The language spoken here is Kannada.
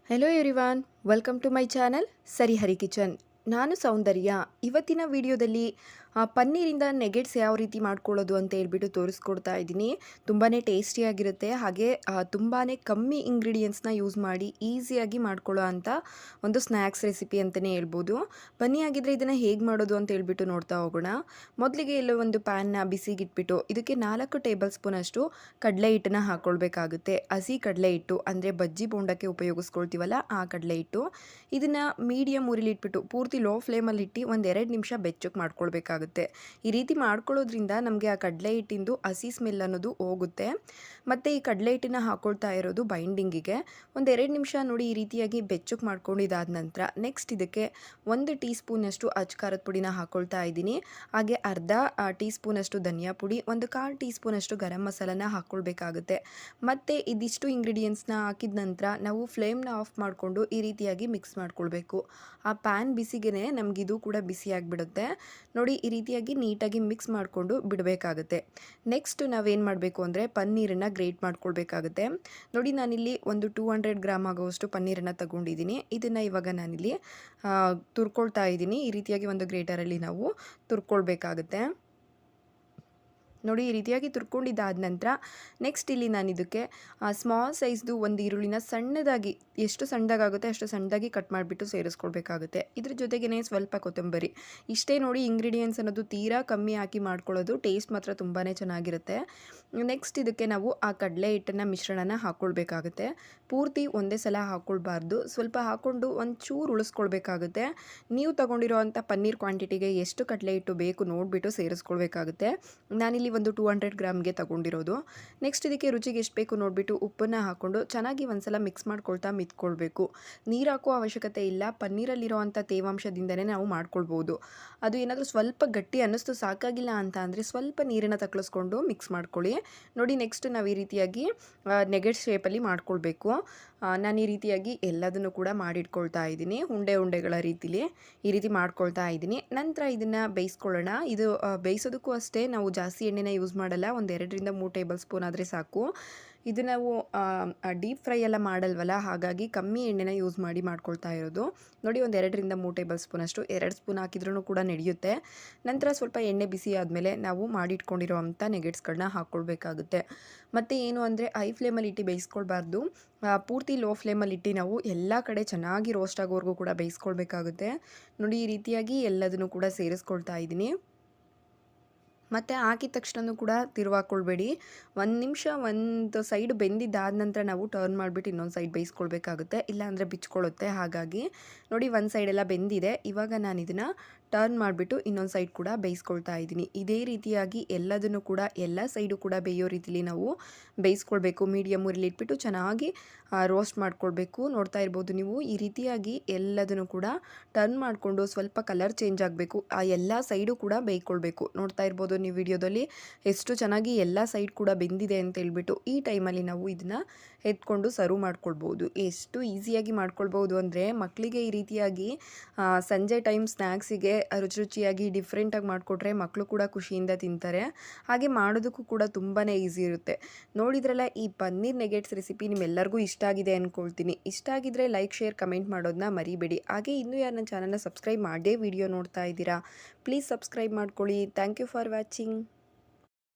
Hello everyone, welcome to my channel ಸರಿ ಹರಿ ಕಿಚನ್. ನಾನು ಸೌಂದರ್ಯ. ಇವತ್ತಿನ ವಿಡಿಯೋದಲ್ಲಿ ಪನ್ನೀರಿಂದ ನೆಗೆಟ್ಸ್ ಯಾವ ರೀತಿ ಮಾಡ್ಕೊಳ್ಳೋದು ಅಂತ ಹೇಳ್ಬಿಟ್ಟು ತೋರಿಸ್ಕೊಡ್ತಾ ಇದ್ದೀನಿ. ತುಂಬಾ ಟೇಸ್ಟಿಯಾಗಿರುತ್ತೆ, ಹಾಗೆ ತುಂಬಾ ಕಮ್ಮಿ ಇಂಗ್ರೀಡಿಯೆಂಟ್ಸ್ನ ಯೂಸ್ ಮಾಡಿ ಈಸಿಯಾಗಿ ಮಾಡ್ಕೊಳ್ಳೋ ಅಂಥ ಒಂದು ಸ್ನ್ಯಾಕ್ಸ್ ರೆಸಿಪಿ ಅಂತಲೇ ಹೇಳ್ಬೋದು. ಬನ್ನಿ ಆಗಿದ್ದರೆ ಇದನ್ನು ಹೇಗೆ ಮಾಡೋದು ಅಂತ ಹೇಳ್ಬಿಟ್ಟು ನೋಡ್ತಾ ಹೋಗೋಣ. ಮೊದಲಿಗೆ ಎಲ್ಲೋ ಒಂದು ಪ್ಯಾನ್ನ ಬಿಸಿಗಿಟ್ಬಿಟ್ಟು ಇದಕ್ಕೆ 4 ಟೇಬಲ್ ಸ್ಪೂನಷ್ಟು ಕಡಲೆ ಹಿಟ್ಟನ್ನು ಹಾಕ್ಕೊಳ್ಬೇಕಾಗುತ್ತೆ. ಹಸಿ ಕಡಲೆ ಹಿಟ್ಟು ಅಂದರೆ ಬಜ್ಜಿ ಬೋಂಡಕ್ಕೆ ಉಪಯೋಗಿಸ್ಕೊಳ್ತೀವಲ್ಲ ಆ ಕಡಲೆ ಹಿಟ್ಟು. ಇದನ್ನು ಮೀಡಿಯಮ್ ಊರಿಲಿ ಇಟ್ಬಿಟ್ಟು ಪೂರ್ತಿ ಲೋ ಫ್ಲೇಮಲ್ಲಿ ಇಟ್ಟು ಒಂದು 2 ನಿಮಿಷ ಬೆಚ್ಚಗೆ ಮಾಡ್ಕೊಳ್ಬೇಕಾಗುತ್ತೆ. ಈ ರೀತಿ ಮಾಡ್ಕೊಳ್ಳೋದ್ರಿಂದ ನಮಗೆ ಆ ಕಡಲೆ ಹಿಟ್ಟಿಂದು ಹಸಿ ಸ್ಮೆಲ್ ಅನ್ನೋದು ಹೋಗುತ್ತೆ. ಮತ್ತು ಈ ಕಡಲೆ ಹಿಟ್ಟನ್ನ ಹಾಕ್ಕೊಳ್ತಾ ಇರೋದು ಬೈಂಡಿಂಗಿಗೆ. ಒಂದು 2 ನಿಮಿಷ ನೋಡಿ ಈ ರೀತಿಯಾಗಿ ಬೆಚ್ಚಗೆ ಮಾಡ್ಕೊಂಡಿದ್ದಾದ ನಂತರ ನೆಕ್ಸ್ಟ್ ಇದಕ್ಕೆ 1 ಟೀ ಸ್ಪೂನಷ್ಟು ಅಚ್ಕಾರದ ಪುಡಿನ ಹಾಕ್ಕೊಳ್ತಾ ಇದ್ದೀನಿ. ಹಾಗೆ ಅರ್ಧ ಟೀ ಸ್ಪೂನಷ್ಟು ಧನಿಯಾ ಪುಡಿ, 1/4 ಟೀ ಸ್ಪೂನಷ್ಟು ಗರಂ ಮಸಾಲನ ಹಾಕ್ಕೊಳ್ಬೇಕಾಗುತ್ತೆ. ಮತ್ತು ಇದಿಷ್ಟು ಇಂಗ್ರೀಡಿಯೆಂಟ್ಸ್ನ ಹಾಕಿದ ನಂತರ ನಾವು ಫ್ಲೇಮ್ನ ಆಫ್ ಮಾಡಿಕೊಂಡು ಈ ರೀತಿಯಾಗಿ ಮಿಕ್ಸ್ ಮಾಡ್ಕೊಳ್ಬೇಕು. ಆ ಪ್ಯಾನ್ ಬಿಸಿಗೆ ನಮಗಿದು ಕೂಡ ಬಿಸಿ ಆಗಿಬಿಡುತ್ತೆ. ನೋಡಿ ಈ ರೀತಿಯಾಗಿ ನೀಟಾಗಿ ಮಿಕ್ಸ್ ಮಾಡಿಕೊಂಡು ಬಿಡಬೇಕಾಗುತ್ತೆ. ನೆಕ್ಸ್ಟ್ ನಾವೇನು ಮಾಡಬೇಕು ಅಂದರೆ ಪನ್ನೀರನ್ನು ಗ್ರೇಟ್ ಮಾಡ್ಕೊಳ್ಬೇಕಾಗುತ್ತೆ. ನೋಡಿ ನಾನಿಲ್ಲಿ ಒಂದು 200 ಗ್ರಾಮ್ ಆಗುವಷ್ಟು ಪನ್ನೀರನ್ನು ತಗೊಂಡಿದ್ದೀನಿ. ಇದನ್ನು ಇವಾಗ ನಾನಿಲ್ಲಿ ತುರ್ಕೊಳ್ತಾ ಇದ್ದೀನಿ. ಈ ರೀತಿಯಾಗಿ ಒಂದು ಗ್ರೇಟರಲ್ಲಿ ನಾವು ತುರ್ಕೊಳ್ಬೇಕಾಗುತ್ತೆ. ನೋಡಿ ಈ ರೀತಿಯಾಗಿ ತುರ್ಕೊಂಡಿದ್ದಾದ ನಂತರ ನೆಕ್ಸ್ಟ್ ಇಲ್ಲಿ ನಾನು ಇದಕ್ಕೆ ಸ್ಮಾಲ್ ಸೈಜ್ದು ಒಂದು ಈರುಳ್ಳಿನ ಸಣ್ಣದಾಗಿ, ಎಷ್ಟು ಸಣ್ಣದಾಗುತ್ತೆ ಅಷ್ಟು ಸಣ್ಣದಾಗಿ ಕಟ್ ಮಾಡಿಬಿಟ್ಟು ಸೇರಿಸ್ಕೊಳ್ಬೇಕಾಗುತ್ತೆ. ಇದ್ರ ಜೊತೆಗೇ ಸ್ವಲ್ಪ ಕೊತ್ತಂಬರಿ. ಇಷ್ಟೇ ನೋಡಿ ಇಂಗ್ರೀಡಿಯೆಂಟ್ಸ್ ಅನ್ನೋದು ತೀರಾ ಕಮ್ಮಿ ಹಾಕಿ ಮಾಡ್ಕೊಳ್ಳೋದು. ಟೇಸ್ಟ್ ಮಾತ್ರ ತುಂಬಾ ಚೆನ್ನಾಗಿರುತ್ತೆ. ನೆಕ್ಸ್ಟ್ ಇದಕ್ಕೆ ನಾವು ಆ ಕಡಲೆ ಹಿಟ್ಟನ್ನು ಮಿಶ್ರಣನ ಹಾಕ್ಕೊಳ್ಬೇಕಾಗುತ್ತೆ. ಪೂರ್ತಿ ಒಂದೇ ಸಲ ಹಾಕ್ಕೊಳ್ಬಾರ್ದು, ಸ್ವಲ್ಪ ಹಾಕ್ಕೊಂಡು ಒಂಚೂರು ಉಳಿಸ್ಕೊಳ್ಬೇಕಾಗುತ್ತೆ. ನೀವು ತೊಗೊಂಡಿರೋ ಅಂಥ ಪನ್ನೀರ್ ಕ್ವಾಂಟಿಟಿಗೆ ಎಷ್ಟು ಕಡಲೆ ಹಿಟ್ಟು ಬೇಕು ನೋಡಿಬಿಟ್ಟು ಸೇರಿಸ್ಕೊಳ್ಬೇಕಾಗುತ್ತೆ. ನಾನಿಲ್ಲಿ ಒಂದು 200 ಗ್ರಾಮ್ಗೆ ತಗೊಂಡಿರೋದು. ನೆಕ್ಸ್ಟ್ ಇದಕ್ಕೆ ರುಚಿಗೆ ಎಷ್ಟು ಬೇಕು ನೋಡಿಬಿಟ್ಟು ಉಪ್ಪನ್ನು ಹಾಕ್ಕೊಂಡು ಚೆನ್ನಾಗಿ ಒಂದ್ಸಲ ಮಿಕ್ಸ್ ಮಾಡ್ಕೊಳ್ತಾ ಮಿತ್ಕೊಳ್ಬೇಕು. ನೀರು ಹಾಕೋ ಅವಶ್ಯಕತೆ ಇಲ್ಲ, ಪನ್ನೀರಲ್ಲಿರೋ ಅಂಥ ತೇವಾಂಶದಿಂದನೇ ನಾವು ಮಾಡ್ಕೊಳ್ಬೋದು. ಅದು ಏನಾದರೂ ಸ್ವಲ್ಪ ಗಟ್ಟಿ ಅನ್ನಿಸ್ತು ಸಾಕಾಗಿಲ್ಲ ಅಂತ ಅಂದರೆ ಸ್ವಲ್ಪ ನೀರನ್ನು ತಕ್ಕಳಿಸ್ಕೊಂಡು ಮಿಕ್ಸ್ ಮಾಡ್ಕೊಳ್ಳಿ. ನೋಡಿ ನೆಕ್ಸ್ಟ್ ನಾವು ಈ ರೀತಿಯಾಗಿ ನೆಗೆಟ್ ಶೇಪಲ್ಲಿ ಮಾಡ್ಕೊಳ್ಬೇಕು. ನಾನು ಈ ರೀತಿಯಾಗಿ ಎಲ್ಲದನ್ನು ಕೂಡ ಮಾಡಿಟ್ಕೊಳ್ತಾ ಇದ್ದೀನಿ. ಉಂಡೆಗಳ ರೀತಿಲಿ ಈ ರೀತಿ ಮಾಡ್ಕೊಳ್ತಾ ಇದ್ದೀನಿ. ನಂತರ ಇದನ್ನು ಬೇಯಿಸ್ಕೊಳ್ಳೋಣ. ಇದು ಬೇಯಿಸೋದಕ್ಕೂ ಅಷ್ಟೇ ನಾವು ಜಾಸ್ತಿ ಎಣ್ಣೆನ ಯೂಸ್ ಮಾಡಲ್ಲ. ಒಂದು 2ರಿಂದ 3 ಟೇಬಲ್ ಸ್ಪೂನ್ ಆದರೆ ಸಾಕು. ಇದು ನಾವು ಡೀಪ್ ಫ್ರೈ ಎಲ್ಲ ಮಾಡಲ್ವಲ್ಲ, ಹಾಗಾಗಿ ಕಮ್ಮಿ ಎಣ್ಣೆನ ಯೂಸ್ ಮಾಡಿ ಮಾಡ್ಕೊಳ್ತಾ ಇರೋದು. ನೋಡಿ ಒಂದು 2ರಿಂದ 3 ಟೇಬಲ್ ಸ್ಪೂನಷ್ಟು, 2 ಸ್ಪೂನ್ ಹಾಕಿದ್ರೂ ಕೂಡ ನಡೆಯುತ್ತೆ. ನಂತರ ಸ್ವಲ್ಪ ಎಣ್ಣೆ ಬಿಸಿ ಆದಮೇಲೆ ನಾವು ಮಾಡಿಟ್ಕೊಂಡಿರೋ ಅಂಥ ನೆಗೆಟ್ಸ್ಗಳನ್ನ ಹಾಕ್ಕೊಳ್ಬೇಕಾಗುತ್ತೆ. ಮತ್ತು ಏನು ಅಂದರೆ ಹೈ ಫ್ಲೇಮಲ್ಲಿ ಇಟ್ಟು ಬೇಯಿಸ್ಕೊಳ್ಬಾರ್ದು, ಪೂರ್ತಿ ಲೋ ಫ್ಲೇಮಲ್ಲಿ ಇಟ್ಟು ನಾವು ಎಲ್ಲ ಕಡೆ ಚೆನ್ನಾಗಿ ರೋಸ್ಟ್ ಆಗೋವರೆಗೂ ಕೂಡ ಬೇಯಿಸ್ಕೊಳ್ಬೇಕಾಗುತ್ತೆ. ನೋಡಿ ಈ ರೀತಿಯಾಗಿ ಎಲ್ಲದನ್ನು ಕೂಡ ಸೇರಿಸ್ಕೊಳ್ತಾ ಇದ್ದೀನಿ. ಮತ್ತು ಹಾಕಿದ ತಕ್ಷಣ ಕೂಡ ತಿರುವಾಕೊಳ್ಬೇಡಿ. 1 ನಿಮಿಷ ಒಂದು ಸೈಡ್ ಬೆಂದಿದ್ದಾದ ನಂತರ ನಾವು ಟರ್ನ್ ಮಾಡಿಬಿಟ್ಟು ಇನ್ನೊಂದು ಸೈಡ್ ಬೇಯಿಸ್ಕೊಳ್ಬೇಕಾಗುತ್ತೆ, ಇಲ್ಲಾಂದರೆ ಬಿಚ್ಕೊಳ್ಳುತ್ತೆ. ಹಾಗಾಗಿ ನೋಡಿ ಒಂದು ಸೈಡೆಲ್ಲ ಬೆಂದಿದೆ. ಇವಾಗ ನಾನು ಇದನ್ನು ಟರ್ನ್ ಮಾಡಿಬಿಟ್ಟು ಇನ್ನೊಂದು ಸೈಡ್ ಕೂಡ ಬೇಯಿಸ್ಕೊಳ್ತಾ ಇದ್ದೀನಿ. ಇದೇ ರೀತಿಯಾಗಿ ಎಲ್ಲದನ್ನು ಕೂಡ ಎಲ್ಲ ಸೈಡು ಕೂಡ ಬೇಯೋ ರೀತಿಲಿ ನಾವು ಬೇಯಿಸ್ಕೊಳ್ಬೇಕು. ಮೀಡಿಯಮ್ ಊರಲ್ಲಿ ಇಟ್ಬಿಟ್ಟು ಚೆನ್ನಾಗಿ ರೋಸ್ಟ್ ಮಾಡ್ಕೊಳ್ಬೇಕು. ನೋಡ್ತಾ ಇರ್ಬೋದು ನೀವು ಈ ರೀತಿಯಾಗಿ ಎಲ್ಲದನ್ನು ಕೂಡ ಟರ್ನ್ ಮಾಡಿಕೊಂಡು ಸ್ವಲ್ಪ ಕಲರ್ ಚೇಂಜ್ ಆಗಬೇಕು. ಆ ಎಲ್ಲ ಸೈಡು ಕೂಡ ಬೇಯ್ಕೊಳ್ಬೇಕು. ನೋಡ್ತಾ ಇರ್ಬೋದು ನೀವು ವಿಡಿಯೋದಲ್ಲಿ ಎಷ್ಟು ಚೆನ್ನಾಗಿ ಎಲ್ಲ ಸೈಡ್ ಕೂಡ ಬೆಂದಿದೆ ಅಂತ ಹೇಳ್ಬಿಟ್ಟು. ಈ ಟೈಮಲ್ಲಿ ನಾವು ಇದನ್ನು ಎತ್ಕೊಂಡು ಸರ್ವ್ ಮಾಡ್ಕೊಳ್ಬೋದು. ಎಷ್ಟು ಈಸಿಯಾಗಿ ಮಾಡ್ಕೊಳ್ಬೋದು ಅಂದರೆ ಮಕ್ಕಳಿಗೆ ಈ ರೀತಿಯಾಗಿ ಸಂಜೆ ಟೈಮ್ ಸ್ನ್ಯಾಕ್ಸಿಗೆ ರುಚಿಯಾಗಿ ಡಿಫ್ರೆಂಟಾಗಿ ಮಾಡಿಕೊಟ್ರೆ ಮಕ್ಕಳು ಕೂಡ ಖುಷಿಯಿಂದ ತಿಂತಾರೆ. ಹಾಗೆ ಮಾಡೋದಕ್ಕೂ ಕೂಡ ತುಂಬಾ ಈಸಿ ಇರುತ್ತೆ. ನೋಡಿದ್ರಲ್ಲ, ಈ ಪನ್ನೀರ್ ನೆಗೆಟ್ಸ್ ರೆಸಿಪಿ ನಿಮ್ಮೆಲ್ಲರಿಗೂ ಇಷ್ಟ ಆಗಿದೆ ಅಂದ್ಕೊಳ್ತೀನಿ. ಇಷ್ಟ ಆಗಿದ್ರೆ ಲೈಕ್, ಶೇರ್, ಕಮೆಂಟ್ ಮಾಡೋದನ್ನ ಮರಿಬೇಡಿ. ಹಾಗೆ ಇನ್ನೂ ಯಾರು ನನ್ನ ಚಾನಲ್ನ ಸಬ್ಸ್ಕ್ರೈಬ್ ಮಾಡೇ ವಿಡಿಯೋ ನೋಡ್ತಾ ಇದ್ದೀರಾ, ಪ್ಲೀಸ್ ಸಬ್ಸ್ಕ್ರೈಬ್ ಮಾಡ್ಕೊಳ್ಳಿ. Thank you for watching.